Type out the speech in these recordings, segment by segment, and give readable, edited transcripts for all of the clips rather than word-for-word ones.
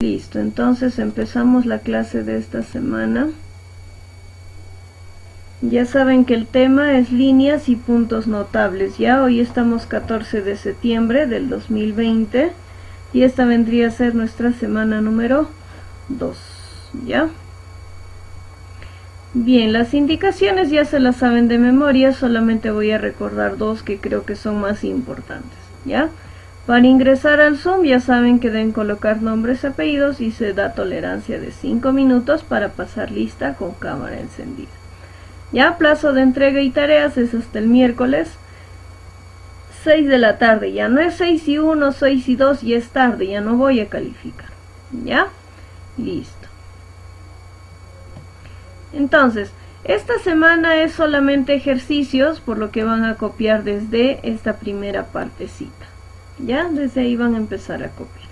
Listo, entonces empezamos la clase de esta semana. Ya saben que el tema es líneas y puntos notables. Ya hoy estamos 14 de septiembre del 2020 y esta vendría a ser nuestra semana número 2. ¿Ya? Bien, las indicaciones ya se las saben de memoria, solamente voy a recordar dos que creo que son más importantes. ¿Ya? Para ingresar al Zoom ya saben que deben colocar nombres, apellidos y se da tolerancia de 5 minutos para pasar lista con cámara encendida. Ya, plazo de entrega y tareas es hasta el miércoles 6 de la tarde. Ya no es 6 y 1, 6 y 2, ya es tarde, ya no voy a calificar. ¿Ya? Listo. Entonces, esta semana es solamente ejercicios, por lo que van a copiar desde esta primera partecita. ¿Ya? Desde ahí van a empezar a copiar.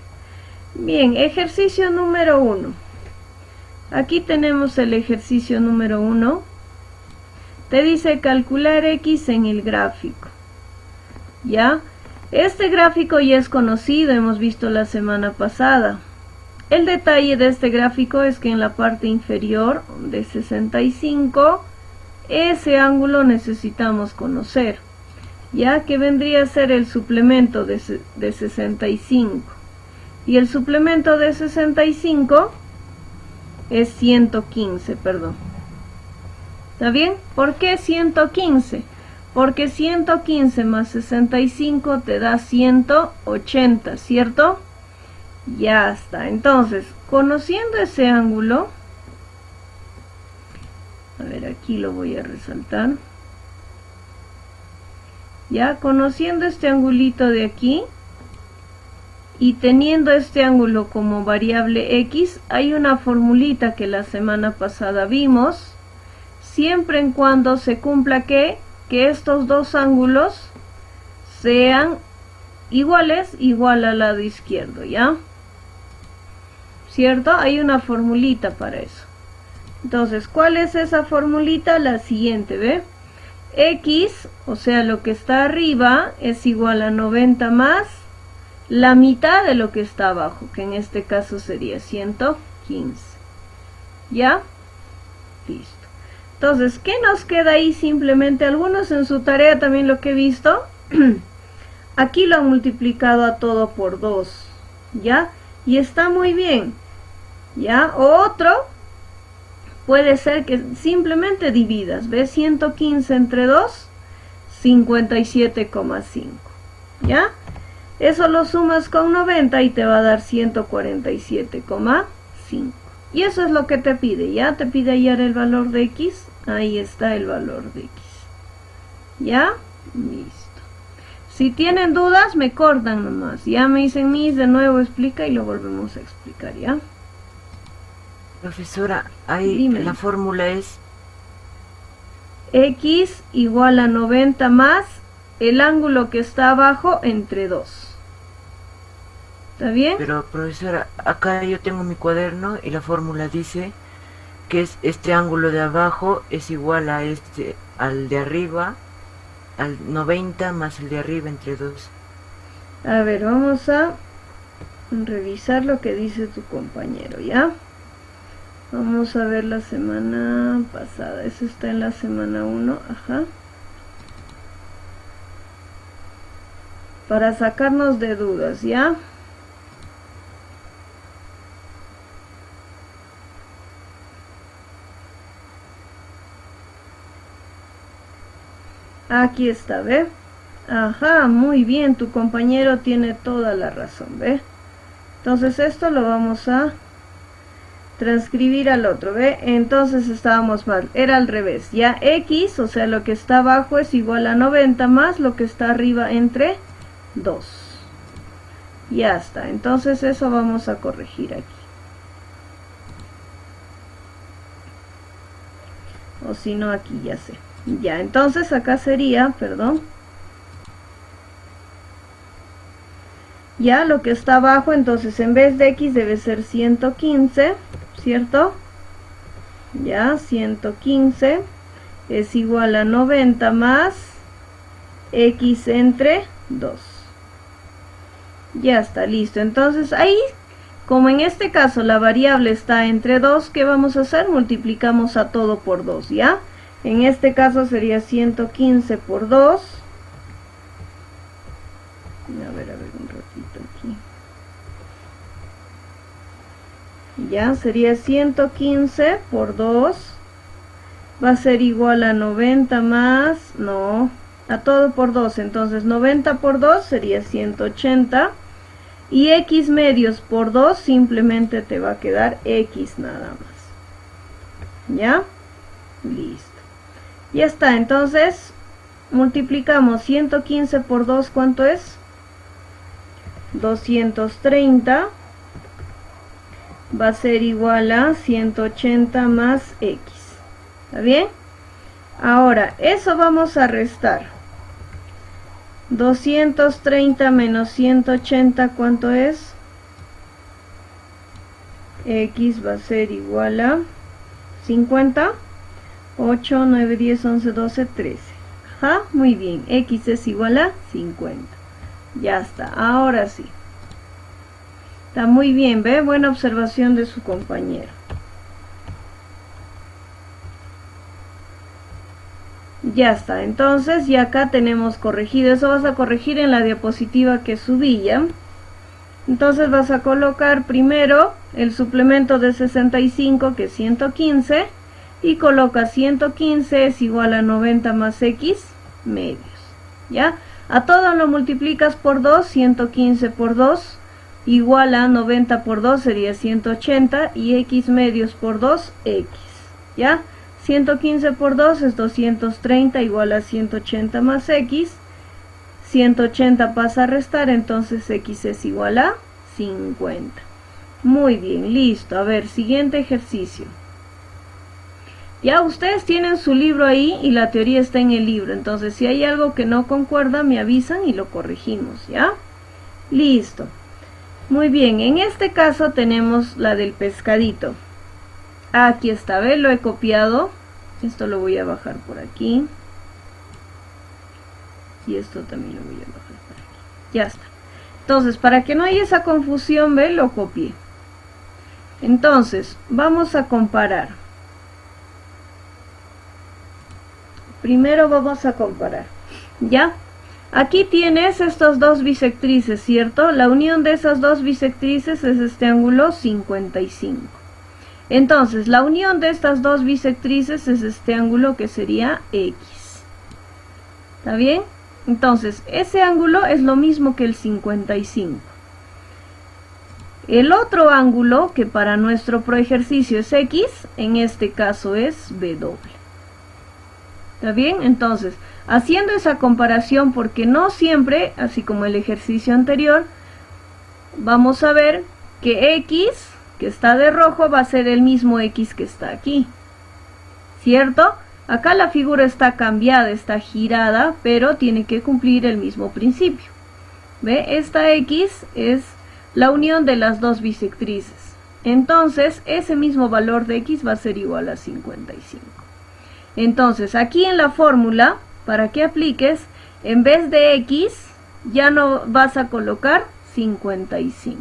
Bien, ejercicio número 1. Aquí tenemos el ejercicio número 1. Te dice calcular X en el gráfico. ¿Ya? Este gráfico ya es conocido, hemos visto la semana pasada. El detalle de este gráfico es que en la parte inferior de 65, ese ángulo necesitamos conocer. Ya que vendría a ser el suplemento de 65. Y el suplemento de 65 es 115, perdón. ¿Está bien? ¿Por qué 115? Porque 115 más 65 te da 180, ¿cierto? Ya está. Entonces, conociendo ese ángulo, a ver, aquí lo voy a resaltar. Ya, conociendo este angulito de aquí y teniendo este ángulo como variable X, hay una formulita que la semana pasada vimos, siempre en cuando se cumpla que estos dos ángulos sean iguales, igual al lado izquierdo, ¿ya? ¿Cierto? Hay una formulita para eso. Entonces, ¿cuál es esa formulita? La siguiente, ¿ve? X, o sea, lo que está arriba es igual a 90 más la mitad de lo que está abajo, que en este caso sería 115. ¿Ya? Listo. Entonces, ¿qué nos queda ahí? Simplemente algunos en su tarea también lo que he visto, aquí lo han multiplicado a todo por 2, ¿ya? Y está muy bien, ¿ya? O otro puede ser que simplemente dividas, ¿ves? 115 entre 2, 57,5, ¿ya? Eso lo sumas con 90 y te va a dar 147,5. Y eso es lo que te pide, ¿ya? Te pide hallar el valor de X, ahí está el valor de X. ¿Ya? Listo. Si tienen dudas, me cortan nomás. Ya me dicen, Miss, de nuevo explica y lo volvemos a explicar, ¿ya? Profesora, ahí Dime. la fórmula es X igual a 90 más el ángulo que está abajo entre 2. ¿Está bien? Pero profesora, acá yo tengo mi cuaderno y la fórmula dice que es este ángulo de abajo es igual a este, al de arriba, al 90 más el de arriba entre 2. A ver, vamos a revisar lo que dice tu compañero, ¿ya? Vamos a ver la semana pasada. Eso está en la semana 1, ajá. Para sacarnos de dudas, ¿ya? Aquí está, ¿ve? Ajá, muy bien, tu compañero tiene toda la razón, ¿ve? Entonces esto lo vamos a transcribir al otro, ¿ve? Entonces estábamos mal, era al revés, ya X, o sea, lo que está abajo es igual a 90 más lo que está arriba entre 2. Ya está, entonces eso vamos a corregir aquí. O si no, aquí ya sé. Ya, entonces acá sería, perdón. Ya, lo que está abajo, entonces en vez de X debe ser 115, ¿cierto? Ya, 115 es igual a 90 más X entre 2. Ya está, listo. Entonces ahí Como en este caso la variable está entre 2, ¿qué vamos a hacer? Multiplicamos a todo por 2, ¿ya? En este caso sería 115 por 2. A ver un ratito aquí. Ya, sería 115 por 2. Va a ser igual a 90 más, no, a todo por 2. Entonces 90 por 2 sería 180. Y x medios por 2 simplemente te va a quedar x nada más. ¿Ya? Listo. Ya está, entonces multiplicamos 115 por 2, ¿cuánto es? 230. Va a ser igual a 180 más x. ¿Está bien? Ahora, eso vamos a restar. 230 menos 180, ¿cuánto es? X va a ser igual a 50. 8, 9, 10, 11, 12, 13. Ajá, muy bien. X es igual a 50. Ya está, ahora sí. Está muy bien, ¿ve? Buena observación de su compañero. Ya está, entonces ya acá tenemos corregido. Eso vas a corregir en la diapositiva que subí, ¿ya? Entonces vas a colocar primero el suplemento de 65, que es 115, y coloca 115 es igual a 90 más x medios, ¿ya? A todo lo multiplicas por 2, 115 por 2, igual a 90 por 2 sería 180, y x medios por 2, x, ¿ya? 115 por 2 es 230, igual a 180 más x. 180 pasa a restar, entonces x es igual a 50. Muy bien, listo. A ver, siguiente ejercicio. Ya ustedes tienen su libro ahí y la teoría está en el libro. Entonces, si hay algo que no concuerda, me avisan y lo corregimos, ¿ya? Listo. Muy bien, en este caso tenemos la del pescadito. Aquí está, ¿ves? Lo he copiado. Esto lo voy a bajar por aquí. Y esto también lo voy a bajar por aquí. Ya está. Entonces, para que no haya esa confusión, ¿ves? Lo copié. Entonces, vamos a comparar. Primero vamos a comparar. ¿Ya? Aquí tienes estos dos bisectrices, ¿cierto? La unión de esas dos bisectrices es este ángulo 55. Entonces, la unión de estas dos bisectrices es este ángulo que sería X. ¿Está bien? Entonces, ese ángulo es lo mismo que el 55. El otro ángulo, que para nuestro proejercicio es X, en este caso es W. ¿Está bien? Entonces, haciendo esa comparación, porque no siempre, así como el ejercicio anterior, vamos a ver que X, que está de rojo, va a ser el mismo X que está aquí, ¿cierto? Acá la figura está cambiada, está girada, pero tiene que cumplir el mismo principio. ¿Ve? Esta X es la unión de las dos bisectrices. Entonces, ese mismo valor de X va a ser igual a 55. Entonces, aquí en la fórmula, para que apliques, en vez de X, ya no vas a colocar 55.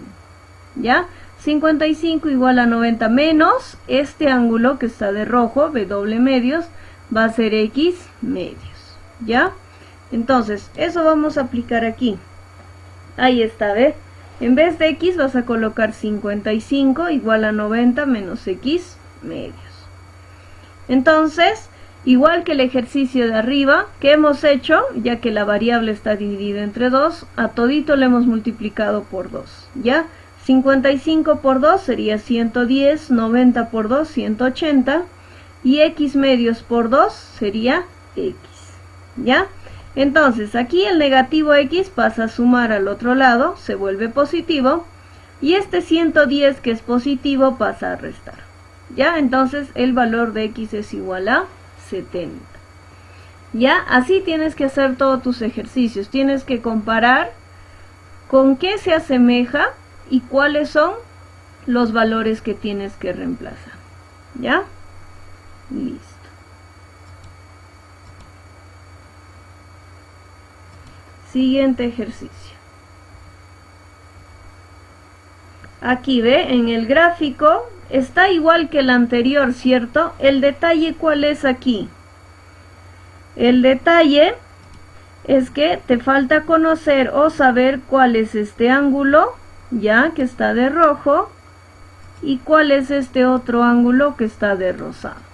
¿Ya? 55 igual a 90 menos este ángulo que está de rojo, W medios, va a ser X medios. ¿Ya? Entonces, eso vamos a aplicar aquí. Ahí está, ¿ves? En vez de X vas a colocar 55 igual a 90 menos X medios. Entonces, igual que el ejercicio de arriba, ¿qué hemos hecho? Ya que la variable está dividida entre 2, a todito le hemos multiplicado por 2, ¿ya? 55 por 2 sería 110, 90 por 2, 180, y x medios por 2 sería x, ¿ya? Entonces, aquí el negativo x pasa a sumar al otro lado, se vuelve positivo, y este 110 que es positivo pasa a restar, ¿ya? Entonces, el valor de x es igual a 70. ¿Ya? Así tienes que hacer todos tus ejercicios. Tienes que comparar con qué se asemeja y cuáles son los valores que tienes que reemplazar. ¿Ya? Listo. Siguiente ejercicio. Aquí ve, en el gráfico está igual que el anterior, ¿cierto? El detalle, ¿cuál es aquí? El detalle es que te falta conocer o saber cuál es este ángulo, ya que está de rojo, y cuál es este otro ángulo que está de rosado.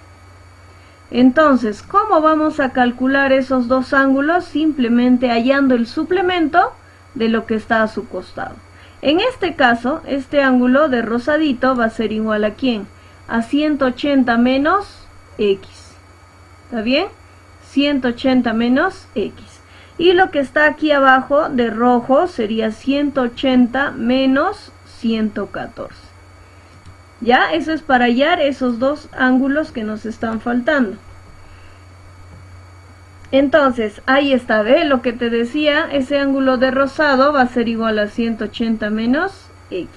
Entonces, ¿cómo vamos a calcular esos dos ángulos? Simplemente hallando el suplemento de lo que está a su costado. En este caso, este ángulo de rosadito va a ser igual a ¿quién? A 180 menos X. ¿Está bien? 180 menos X. Y lo que está aquí abajo de rojo sería 180 menos 114. ¿Ya? Eso es para hallar esos dos ángulos que nos están faltando. Entonces, ahí está, ¿ve? Lo que te decía, ese ángulo de rosado va a ser igual a 180 menos X.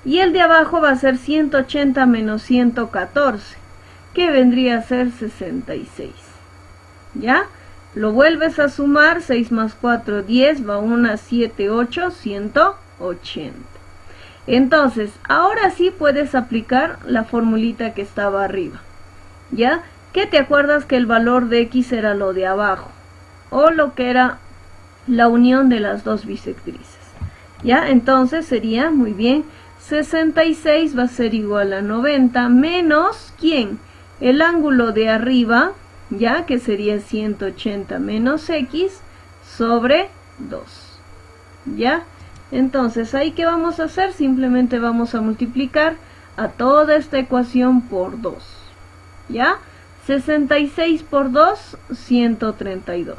Y el de abajo va a ser 180 menos 114, que vendría a ser 66. ¿Ya? Lo vuelves a sumar, 6 más 4, 10, va 1, 7, 8, 180. Entonces, ahora sí puedes aplicar la formulita que estaba arriba. ¿Ya? ¿Qué te acuerdas que el valor de X era lo de abajo? O lo que era la unión de las dos bisectrices. ¿Ya? Entonces sería, muy bien, 66 va a ser igual a 90 menos, ¿quién? El ángulo de arriba, ya que sería 180 menos X sobre 2. ¿Ya? Entonces, ¿ahí qué vamos a hacer? Simplemente vamos a multiplicar a toda esta ecuación por 2. ¿Ya? 66 por 2, 132.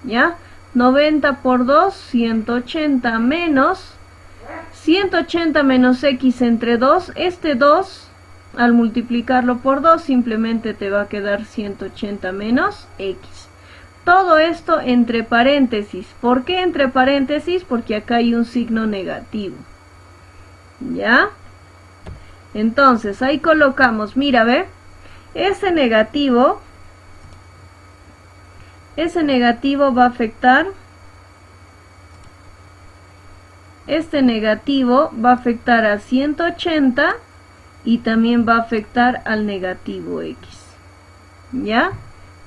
¿Ya? 90 por 2, 180 menos 180 menos X entre 2. Este 2, al multiplicarlo por 2, simplemente te va a quedar 180 menos X. Todo esto entre paréntesis. ¿Por qué entre paréntesis? Porque acá hay un signo negativo. ¿Ya? Entonces, ahí colocamos, mira, ve, ese negativo va a afectar, este negativo va a afectar a 180 y también va a afectar al negativo X. ¿Ya?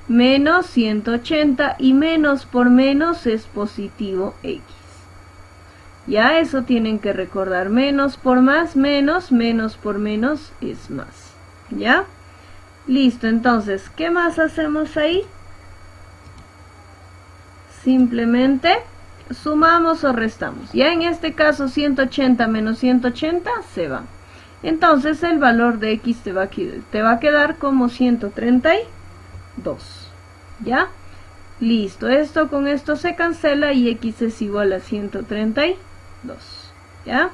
Menos 180 y menos por menos es positivo X. Ya, eso tienen que recordar. Menos por más, menos, menos por menos es más. ¿Ya? Listo, entonces, ¿qué más hacemos ahí? Simplemente sumamos o restamos. Ya en este caso 180 menos 180 se va. Entonces el valor de X te va a quedar como 132. ¿Ya? Listo, esto con esto se cancela y X es igual a 132. ¿Ya?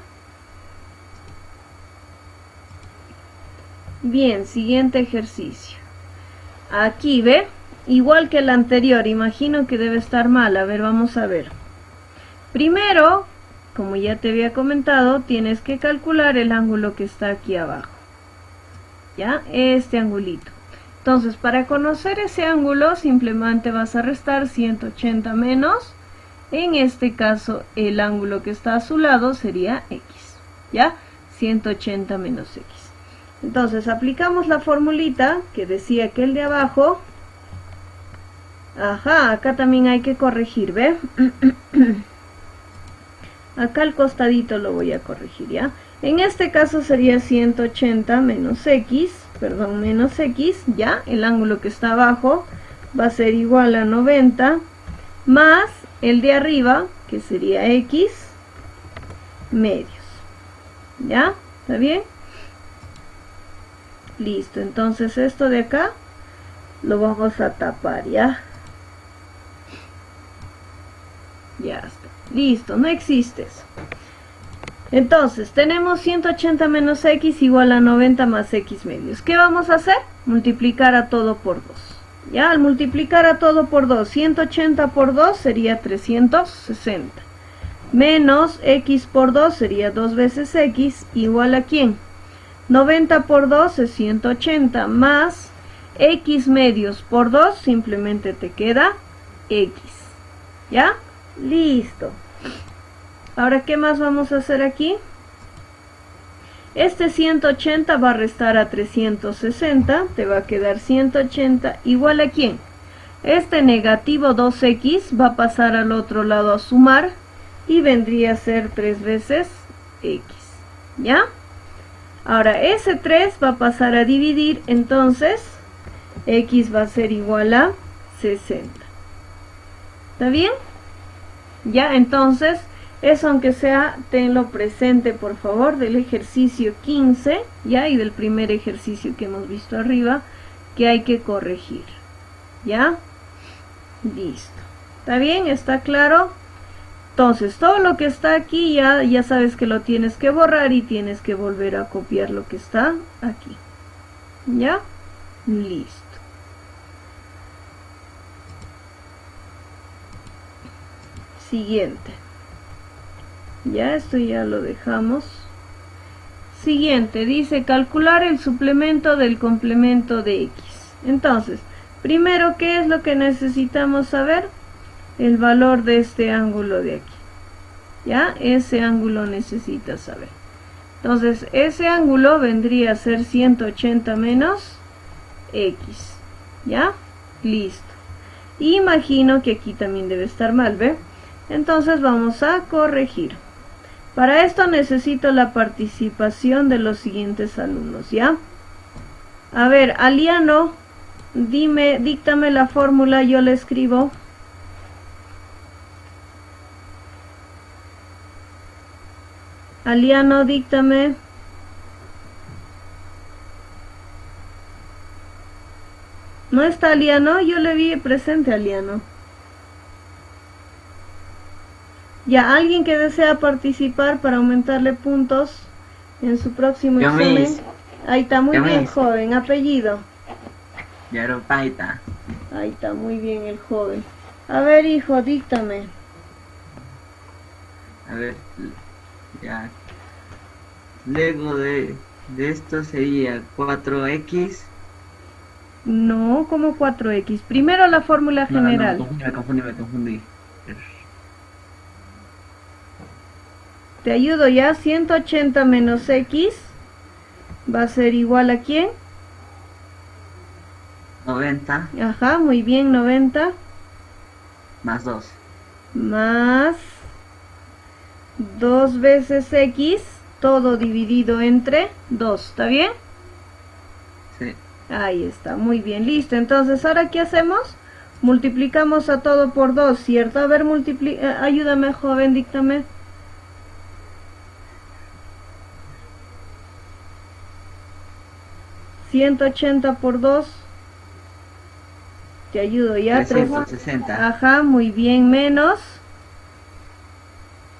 Bien, siguiente ejercicio. Aquí, ¿ve? Igual que el anterior, imagino que debe estar mal. A ver, vamos a ver. Primero, como ya te había comentado, tienes que calcular el ángulo que está aquí abajo. ¿Ya? Este angulito. Entonces, para conocer ese ángulo, simplemente vas a restar 180 menos, en este caso, el ángulo que está a su lado sería X. ¿Ya? 180 menos X. Entonces, aplicamos la formulita que decía que el de abajo... Ajá, acá también hay que corregir, ¿ve? Acá al costadito lo voy a corregir, ¿ya? En este caso sería 180 menos X, perdón, menos X, ¿ya? El ángulo que está abajo va a ser igual a 90 más el de arriba, que sería X medios. ¿Ya? ¿Está bien? Listo, entonces esto de acá lo vamos a tapar, ¿ya? Ya está. Listo, no existe eso. Entonces, tenemos 180 menos X igual a 90 más X medios. ¿Qué vamos a hacer? Multiplicar a todo por 2. Ya, al multiplicar a todo por 2, 180 por 2 sería 360. Menos X por 2 sería 2 veces X, igual a ¿quién? 90 por 2 es 180, más X medios por 2, simplemente te queda X. ¿Ya? Listo. Ahora, ¿qué más vamos a hacer aquí? Este 180 va a restar a 360, te va a quedar 180 igual a ¿quién? Este negativo 2x va a pasar al otro lado a sumar y vendría a ser 3 veces x, ¿ya? Ahora ese 3 va a pasar a dividir, entonces x va a ser igual a 60. ¿Está bien? Ya, entonces, eso aunque sea, tenlo presente por favor del ejercicio 15, ya, y del primer ejercicio que hemos visto arriba, que hay que corregir. ¿Ya? Listo. ¿Está bien? ¿Está claro? Entonces, todo lo que está aquí ya sabes que lo tienes que borrar y tienes que volver a copiar lo que está aquí. ¿Ya? Listo. Siguiente. Ya, esto ya lo dejamos. Siguiente, dice calcular el suplemento del complemento de x. Entonces, primero, ¿qué es lo que necesitamos saber? El valor de este ángulo de aquí. ¿Ya? Ese ángulo necesitas saber. Entonces, ese ángulo vendría a ser 180 menos x. ¿Ya? Listo. Imagino que aquí también debe estar mal, ¿ve? Entonces vamos a corregir. Para esto necesito la participación de los siguientes alumnos, ¿ya? A ver, Aliano, díctame la fórmula, yo la escribo. Aliano, díctame. ¿No está Aliano? Yo le vi presente a Aliano. Ya, alguien que desea participar para aumentarle puntos en su próximo examen. Ahí está, muy bien, joven. Apellido. Yaropaita. Ahí está, muy bien el joven. A ver, hijo, díctame. A ver, ya. Luego de esto sería 4x. No, como 4x. Primero la fórmula general. No, me confundí. Te ayudo ya. 180 menos x va a ser igual a ¿quién? 90. Ajá, muy bien, 90. Más 2. Más 2 veces x, todo dividido entre 2. ¿Está bien? Sí. Ahí está, muy bien, listo. Entonces, ¿ahora qué hacemos? Multiplicamos a todo por 2, ¿cierto? A ver, ayúdame, joven, díctame. ¿180 por 2? Te ayudo ya. 360. Ajá, muy bien, menos.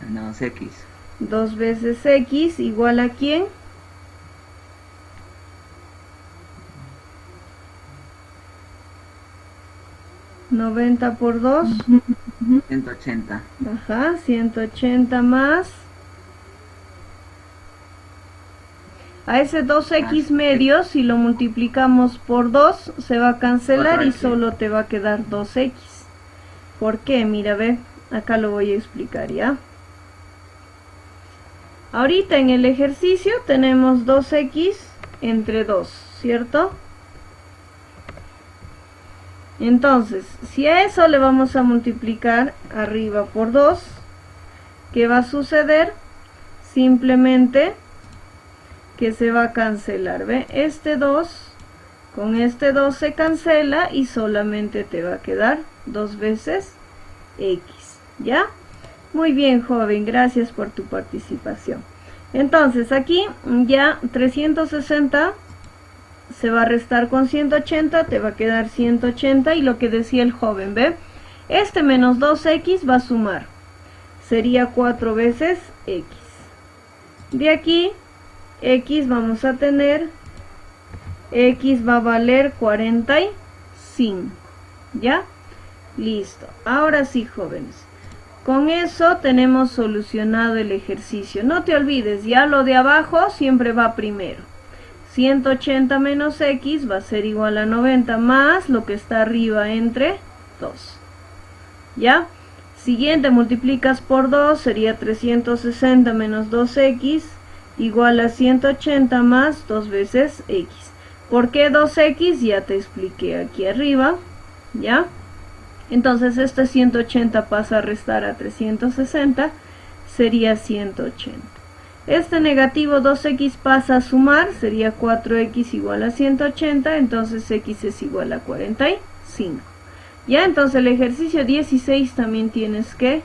Menos x. 2 veces x igual a ¿quién? ¿90 por 2? 180. Ajá, 180 más. A ese 2x medio, si lo multiplicamos por 2, se va a cancelar y solo te va a quedar 2x. ¿Por qué? Mira, ve, acá lo voy a explicar, ¿ya? Ahorita en el ejercicio tenemos 2x entre 2, ¿cierto? Entonces, si a eso le vamos a multiplicar arriba por 2, ¿qué va a suceder? Simplemente que se va a cancelar, ¿ve? Este 2 con este 2 se cancela y solamente te va a quedar 2 veces x, ¿ya? Muy bien, joven, gracias por tu participación. Entonces, aquí ya 360 se va a restar con 180, te va a quedar 180 y lo que decía el joven, ¿ve? Este menos 2x va a sumar, sería 4 veces x. De aquí x vamos a tener, x va a valer 45, ¿ya? Listo. Ahora sí, jóvenes, con eso tenemos solucionado el ejercicio. No te olvides, ya lo de abajo siempre va primero. 180 menos x va a ser igual a 90 más lo que está arriba entre 2, ¿ya? Siguiente, multiplicas por 2, sería 360 menos 2x. igual a 180 más 2 veces x. ¿Por qué 2x? Ya te expliqué aquí arriba, ¿ya? Entonces este 180 pasa a restar a 360, sería 180. Este negativo 2x pasa a sumar, sería 4x igual a 180, entonces x es igual a 45. Ya, entonces el ejercicio 16 también tienes que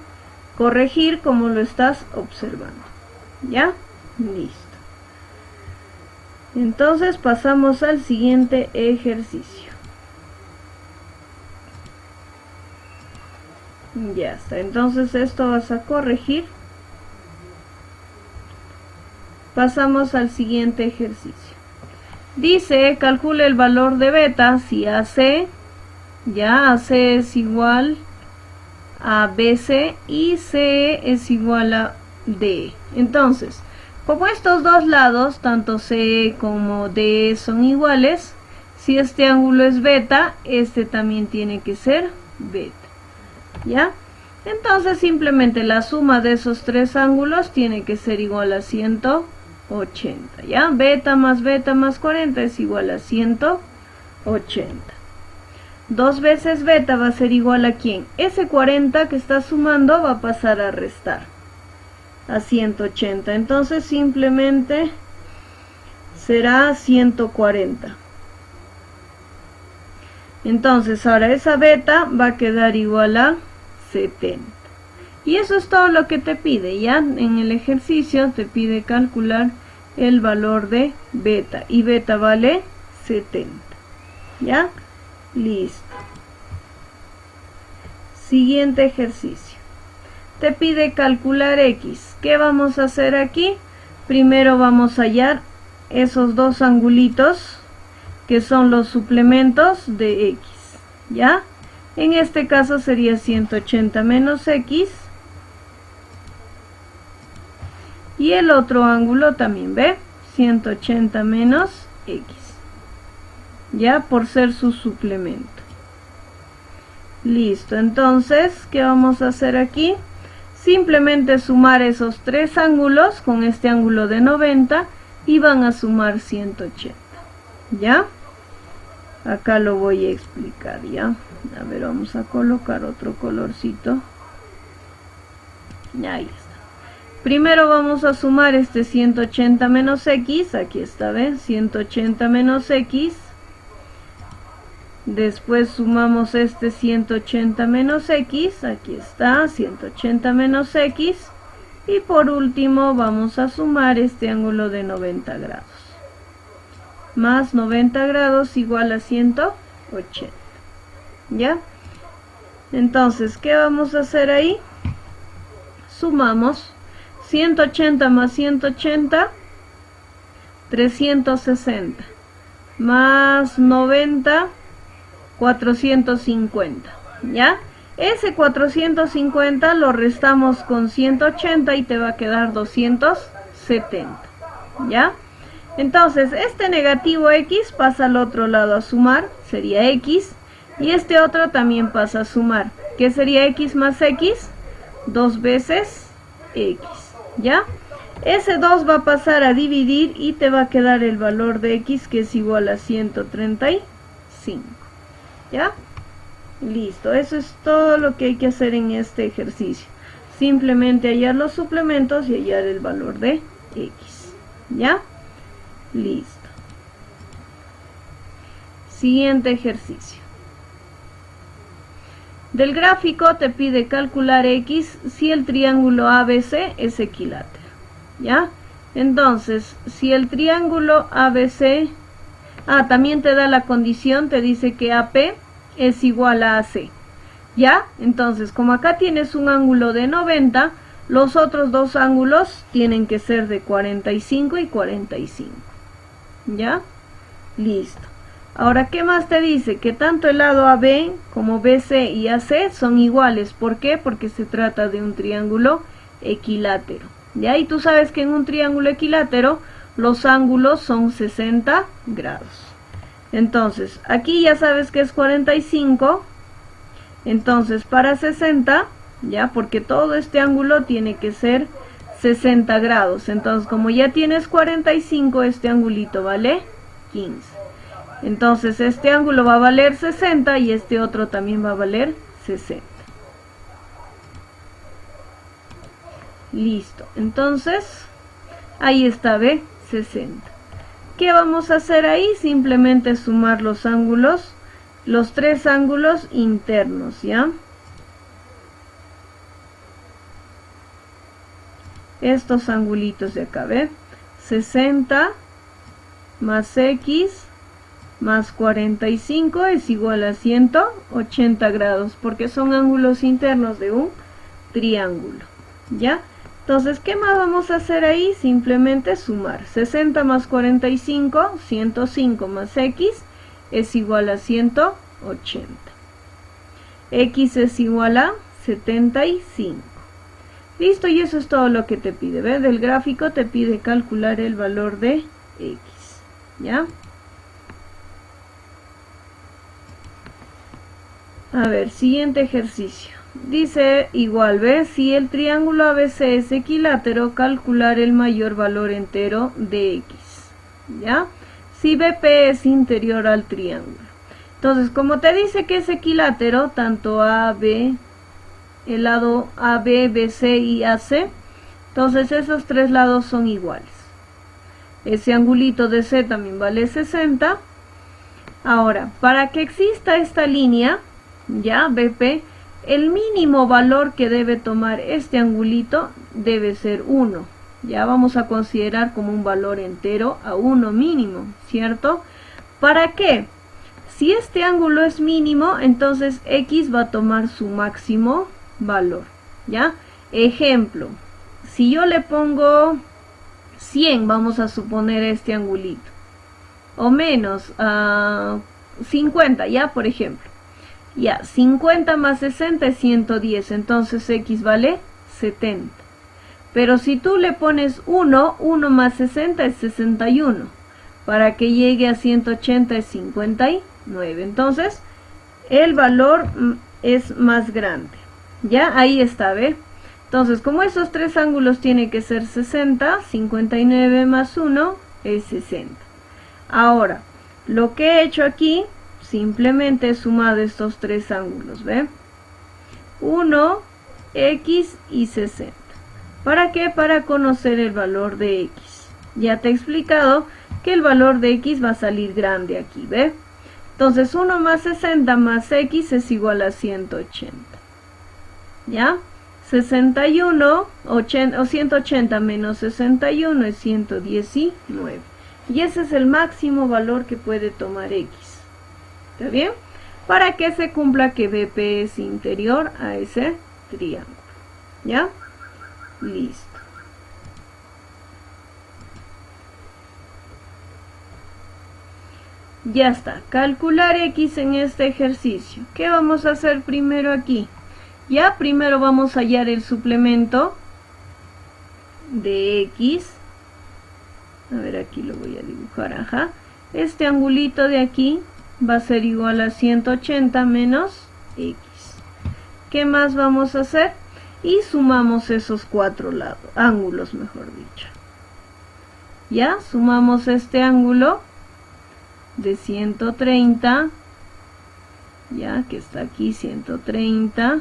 corregir como lo estás observando. ¿Ya? Listo. Entonces pasamos al siguiente ejercicio. Ya está, entonces esto vas a corregir. Pasamos al siguiente ejercicio. Dice, calcule el valor de beta si AC, ya AC es igual a BC y CE es igual a DE. Entonces, como estos dos lados, tanto CE como DE son iguales, si este ángulo es beta, este también tiene que ser beta. ¿Ya? Entonces simplemente la suma de esos tres ángulos tiene que ser igual a 180. ¿Ya? Beta más 40 es igual a 180. 2 veces beta va a ser igual a ¿quién? Ese 40 que está sumando va a pasar a restar a 180. Entonces simplemente será 140. Entonces ahora esa beta va a quedar igual a 70. Y eso es todo lo que te pide. Ya en el ejercicio te pide calcular el valor de beta. Y beta vale 70. ¿Ya? Listo. Siguiente ejercicio. Te pide calcular x. ¿Qué vamos a hacer aquí? Primero vamos a hallar esos dos angulitos que son los suplementos de x. ¿Ya? En este caso sería 180 menos x. Y el otro ángulo también, ¿ve? 180 menos x. Ya, por ser su suplemento. Listo, entonces, ¿qué vamos a hacer aquí? Simplemente sumar esos tres ángulos con este ángulo de 90 y van a sumar 180. ¿Ya? Acá lo voy a explicar, ¿ya? A ver, vamos a colocar otro colorcito. Ahí está. Primero vamos a sumar este 180 menos x. Aquí está, ¿ven? 180 menos x. Después sumamos este 180 menos x. Aquí está, 180 menos x. Y por último vamos a sumar este ángulo de 90 grados. Más 90 grados igual a 180. ¿Ya? Entonces, ¿qué vamos a hacer ahí? Sumamos 180 más 180, 360. Más 90, 450. ¿Ya? Ese 450 lo restamos con 180 y te va a quedar 270. ¿Ya? Entonces, este negativo x pasa al otro lado a sumar, sería x. Y este otro también pasa a sumar. ¿Qué sería x más x? 2 veces x. ¿Ya? Ese 2 va a pasar a dividir y te va a quedar el valor de x que es igual a 135. ¿Ya? Listo. Eso es todo lo que hay que hacer en este ejercicio. Simplemente hallar los suplementos y hallar el valor de x. ¿Ya? Listo. Siguiente ejercicio. Del gráfico te pide calcular x si el triángulo ABC es equilátero. ¿Ya? Entonces, si el triángulo ABC... también te da la condición, te dice que AP es igual a AC. ¿Ya? Entonces, como acá tienes un ángulo de 90, los otros dos ángulos tienen que ser de 45 y 45. ¿Ya? Listo. Ahora, ¿qué más te dice? Que tanto el lado AB como BC y AC son iguales. ¿Por qué? Porque se trata de un triángulo equilátero. ¿Ya? Y tú sabes que en un triángulo equilátero los ángulos son 60 grados. Entonces, aquí ya sabes que es 45. Entonces, para 60, ¿ya? Porque todo este ángulo tiene que ser 60 grados. Entonces, como ya tienes 45, este angulito vale 15. Entonces, este ángulo va a valer 60 y este otro también va a valer 60. Listo. Entonces, ahí está, ¿ve? 60. ¿Qué vamos a hacer ahí? Simplemente sumar los ángulos, los tres ángulos internos, ¿ya? Estos angulitos de acá, ¿ve? 60 más X más 45 es igual a 180 grados, porque son ángulos internos de un triángulo, ¿ya? Entonces, ¿qué más vamos a hacer ahí? Simplemente sumar. 60 más 45, 105 más X es igual a 180. X es igual a 75. Listo, y eso es todo lo que te pide, ¿ves? Del gráfico te pide calcular el valor de X, ¿ya? A ver, siguiente ejercicio. Dice igual, ¿ves? Si el triángulo ABC es equilátero, calcular el mayor valor entero de X, ¿ya? Si BP es interior al triángulo. Entonces, como te dice que es equilátero, tanto AB, el lado AB, BC y AC, entonces esos tres lados son iguales. Ese angulito de C también vale 60. Ahora, para que exista esta línea, ya, BP, el mínimo valor que debe tomar este angulito debe ser 1. Ya vamos a considerar como un valor entero a 1 mínimo, ¿cierto? ¿Para qué? Si este ángulo es mínimo, entonces X va a tomar su máximo valor, ¿ya? Ejemplo, si yo le pongo 100, vamos a suponer este angulito, o menos 50, ¿ya? Por ejemplo. Ya, 50 más 60 es 110, entonces X vale 70. Pero si tú le pones 1, 1 más 60 es 61. Para que llegue a 180 es 59. Entonces, el valor es más grande. Ya, ahí está, ¿ve? Entonces, como esos tres ángulos tienen que ser 60, 59 más 1 es 60. Ahora, lo que he hecho aquí, simplemente he sumado estos tres ángulos, ¿ve? 1, X y 60. ¿Para qué? Para conocer el valor de X. Ya te he explicado que el valor de X va a salir grande aquí, ¿ve? Entonces 1 más 60 más X es igual a 180. ¿Ya? 61, 180 menos 61 es 119. Y ese es el máximo valor que puede tomar X. ¿Está bien? Para que se cumpla que BP es interior a ese triángulo. ¿Ya? Listo. Ya está. Calcular X en este ejercicio. ¿Qué vamos a hacer primero aquí? Ya primero vamos a hallar el suplemento de X. A ver, aquí lo voy a dibujar, ajá. Este angulito de aquí va a ser igual a 180 menos X. ¿Qué más vamos a hacer? Y sumamos esos cuatro lados, ángulos mejor dicho. Ya, sumamos este ángulo de 130, ya que está aquí 130,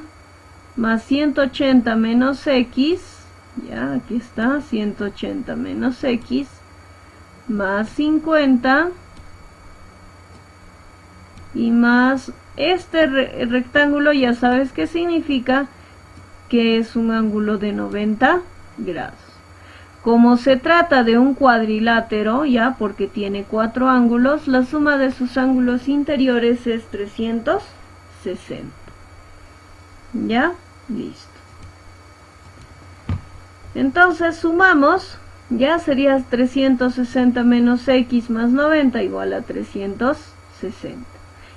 más 180 menos X, ya aquí está 180 menos X, más 50 y más este rectángulo, ya sabes qué significa, que es un ángulo de 90 grados. Como se trata de un cuadrilátero, ya porque tiene cuatro ángulos, la suma de sus ángulos interiores es 360. ¿Ya? Listo. Entonces sumamos, ya sería 360 menos X más 90 igual a 360.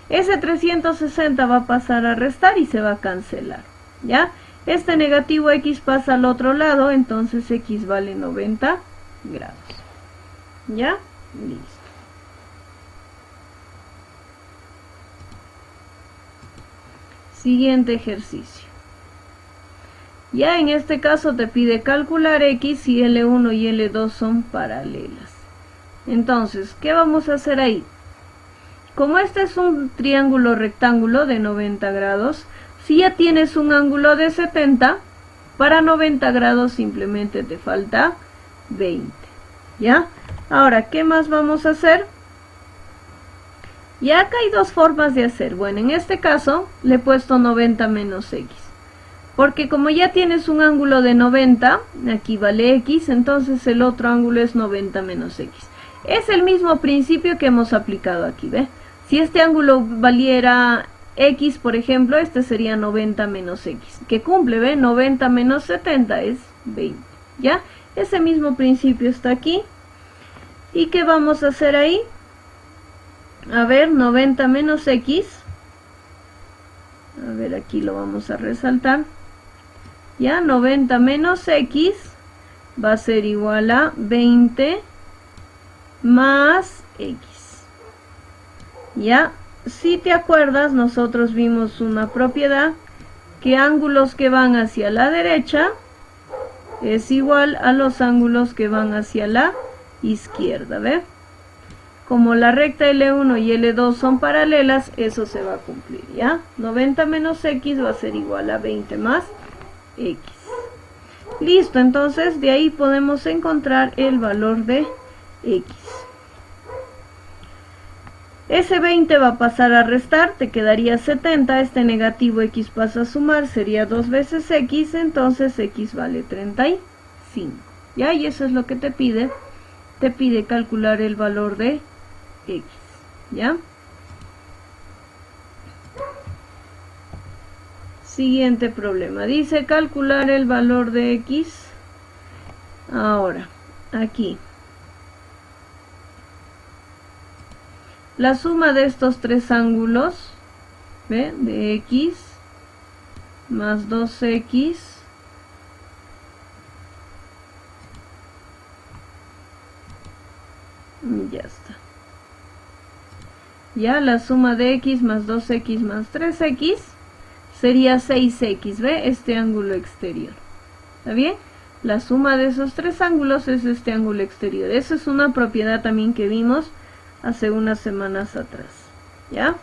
Ese 360 va a pasar a restar y se va a cancelar, ¿ya? Este negativo X pasa al otro lado, entonces X vale 90 grados. ¿Ya? Listo. Siguiente ejercicio. Ya en este caso te pide calcular X si L1 y L2 son paralelas. Entonces, ¿qué vamos a hacer ahí? Como este es un triángulo rectángulo de 90 grados, si ya tienes un ángulo de 70, para 90 grados simplemente te falta 20. ¿Ya? Ahora, ¿qué más vamos a hacer? Ya acá hay dos formas de hacer. Bueno, en este caso le he puesto 90 menos X. Porque como ya tienes un ángulo de 90, aquí vale X, entonces el otro ángulo es 90 menos X. Es el mismo principio que hemos aplicado aquí, ¿ve? Si este ángulo valiera X, por ejemplo, este sería 90 menos X. Que cumple, ¿ve? 90 menos 70 es 20, ¿ya? Ese mismo principio está aquí. ¿Y qué vamos a hacer ahí? A ver, 90 menos X. A ver, aquí lo vamos a resaltar. Ya, 90 menos X va a ser igual a 20 más X. Ya, si te acuerdas, nosotros vimos una propiedad que ángulos que van hacia la derecha es igual a los ángulos que van hacia la izquierda, ¿ve? Como la recta L1 y L2 son paralelas, eso se va a cumplir, ¿ya? 90 menos X va a ser igual a 20 más X. Listo, entonces de ahí podemos encontrar el valor de X. Ese 20 va a pasar a restar, te quedaría 70, este negativo X pasa a sumar, sería 2 veces X, entonces X vale 35. ¿Ya? Y eso es lo que te pide calcular el valor de X. ¿Ya? Siguiente problema, dice calcular el valor de X. Ahora, aquí. La suma de estos tres ángulos, ¿ve? De X más 2X y ya está. Ya la suma de X más 2X más 3X sería 6X, ¿ve? Este ángulo exterior. ¿Está bien? La suma de esos tres ángulos es este ángulo exterior. Esa es una propiedad también que vimos hace unas semanas atrás. ¿Ya?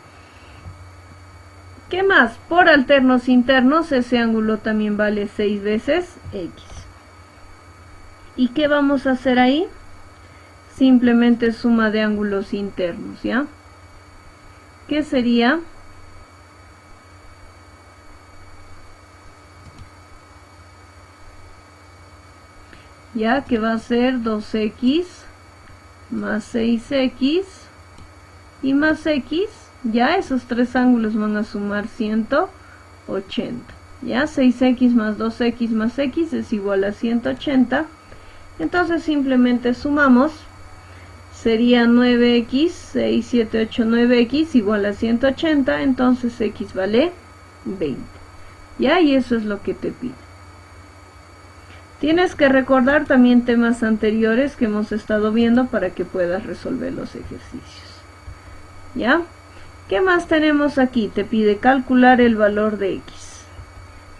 ¿Qué más? Por alternos internos, ese ángulo también vale 6 veces X. ¿Y qué vamos a hacer ahí? Simplemente suma de ángulos internos, ¿ya? ¿Qué sería? Ya que va a ser 2X más 6X y más X. Ya esos tres ángulos van a sumar 180. Ya 6X más 2X más X es igual a 180. Entonces simplemente sumamos. Sería 9X, 6, 7, 8, 9X igual a 180. Entonces X vale 20. Ya, y eso es lo que te pide. Tienes que recordar también temas anteriores que hemos estado viendo para que puedas resolver los ejercicios. ¿Ya? ¿Qué más tenemos aquí? Te pide calcular el valor de X.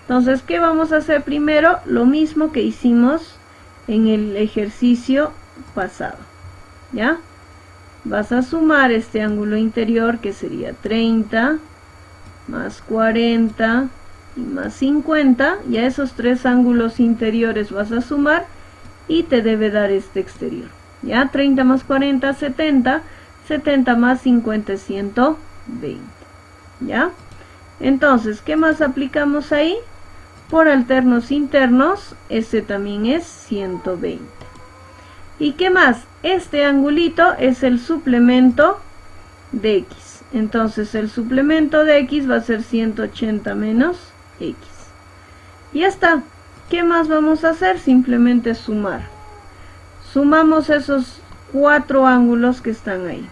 Entonces, ¿qué vamos a hacer primero? Lo mismo que hicimos en el ejercicio pasado. ¿Ya? Vas a sumar este ángulo interior que sería 30 más 40 y más 50, y a esos tres ángulos interiores vas a sumar y te debe dar este exterior. Ya, 30 más 40, 70, 70 más 50 es 120. ¿Ya? Entonces, ¿qué más aplicamos ahí? Por alternos internos, este también es 120. ¿Y qué más? Este angulito es el suplemento de X. Entonces, el suplemento de X va a ser 180 menos X. Ya está. ¿Qué más vamos a hacer? Simplemente sumar. Sumamos esos cuatro ángulos que están ahí.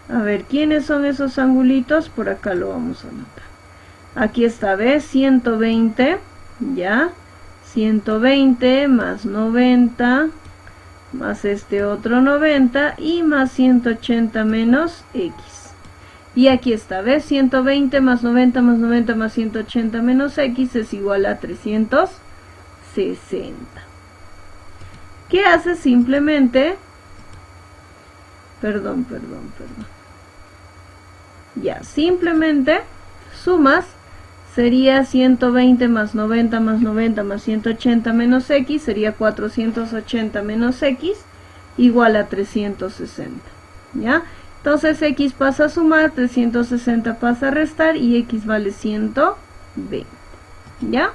A ver, ¿quiénes son esos angulitos? Por acá lo vamos a anotar. Aquí está, ¿ves? 120, ya. 120 más 90, más este otro 90 y más 180 menos X. Y aquí está, ¿ves? 120 más 90 más 90 más 180 menos x es igual a 360. ¿Qué haces? Simplemente... Perdón. Ya, simplemente sumas, sería 120 más 90 más 90 más 180 menos x, sería 480 menos x, igual a 360, ¿ya? Entonces x pasa a sumar, 360 pasa a restar y x vale 120, ¿ya?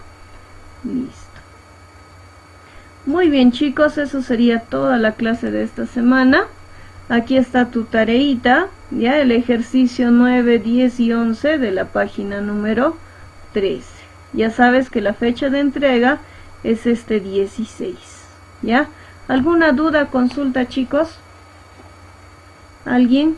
Listo. Muy bien, chicos, eso sería toda la clase de esta semana. Aquí está tu tareita, ya el ejercicio 9, 10 y 11 de la página número 13. Ya sabes que la fecha de entrega es este 16, ¿ya? ¿Alguna duda, consulta, chicos? ¿Alguien?